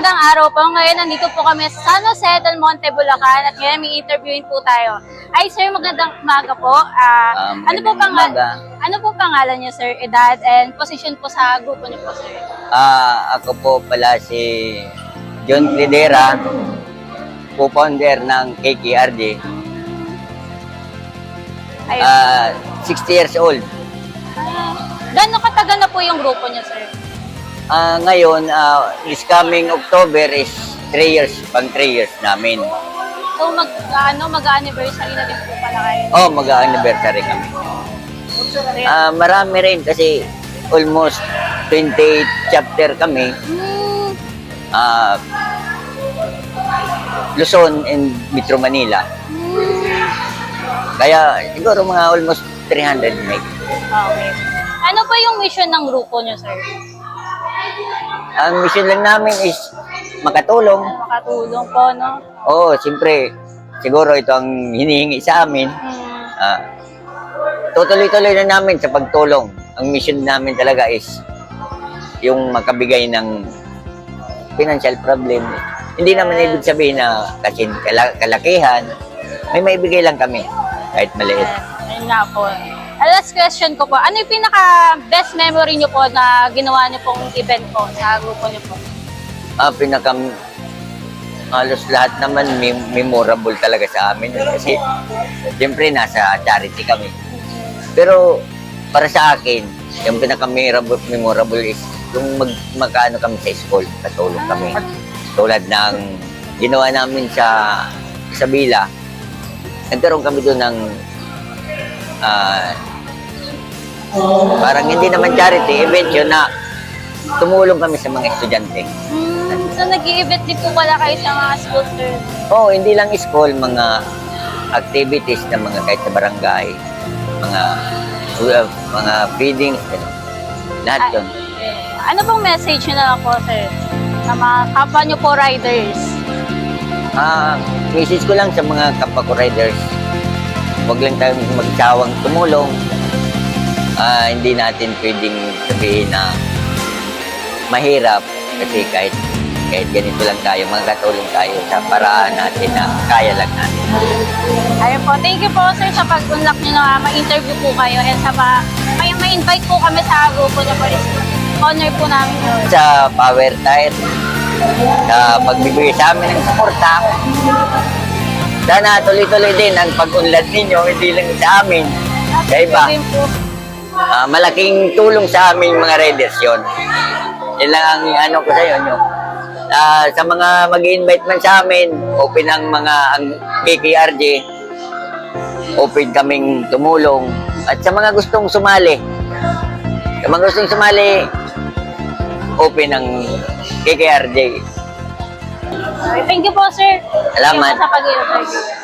magandang araw po. Ngayon, nandito po kami sa San Jose del Monte, Bulacan at ngayon may interviewin po tayo. Ay, sir, magandang umaga po. Ano po pangalan niyo, sir, edad and position po sa grupo niyo po, sir? Ako po pala si John Cledera, co-founder ng KKRJ. Ayun. 60 years old. Gano'ng katagal na po yung grupo niyo, sir? Ngayon, this coming October is 3 years, pang 3 years namin. So, mag-anniversary na din po pala kayo. Mag-anniversary kami. Marami rin kasi almost 28 chapter kami. Luzon and Metro Manila. Kaya siguro mga almost 300 make. Okay. Ano po yung mission ng grupo niyo, sir? Ang mission lang namin is makatulong. Makatulong po, no? Oo, siyempre, siguro ito ang hinihingi sa amin. Tutuloy-tuloy na namin sa pagtulong. Ang mission namin talaga is yung makabigay ng financial problem. Hindi naman ibig sabihin na kasi kalakihan. May maibigay lang kami, kahit maliit. Ayun nga po. Last question ko po, ano yung pinaka-best memory niyo po na ginawa niyo pong event po sa grupo niyo po? Halos lahat naman memorable talaga sa amin. Kasi siyempre nasa charity kami. Pero para sa akin, yung pinaka-memorable is yung magkaano kami sa school, katulong kami. Tulad ng ginawa namin sa Isabela, nagkaroon kami doon ng parang hindi naman charity event yun na tumulong kami sa mga estudyante. So nag-i-event din po pala kayo sa mga school, sir? Oo, hindi lang school, mga activities na mga kahit sa barangay, mga feedings, lahat yun. Ano pong message nyo na lang po, sir, sa mga kapwa nyo po riders? Message ko lang sa mga kapwa ko riders, huwag lang tayo magsawang tumulong. Hindi natin pwedeng sabihin na mahirap kasi kahit ganito lang tayo, magkatulong tayo sa paraan natin na kaya lang natin. Ayun po, thank you po, sir, sa pag-unlock nyo na ma-interview po kayo and sa ma-invite po kami sa grupo nyo po. Honor po namin yun. Sa Power Tire, sa pagbibigay sa amin ng suporta. Sana tuloy-tuloy din ang pag-unlad ninyo, hindi lang sa amin. Sa iba. Malaking tulong sa aming mga riders yun. Yan lang ang ano ko sa inyo. Sa mga mag-invite man sa amin, open ang KKRJ, open kaming tumulong. At sa mga gustong sumali, open ang KKRJ. Thank you po, sir. Salamat. Thank you po sa pag-interview.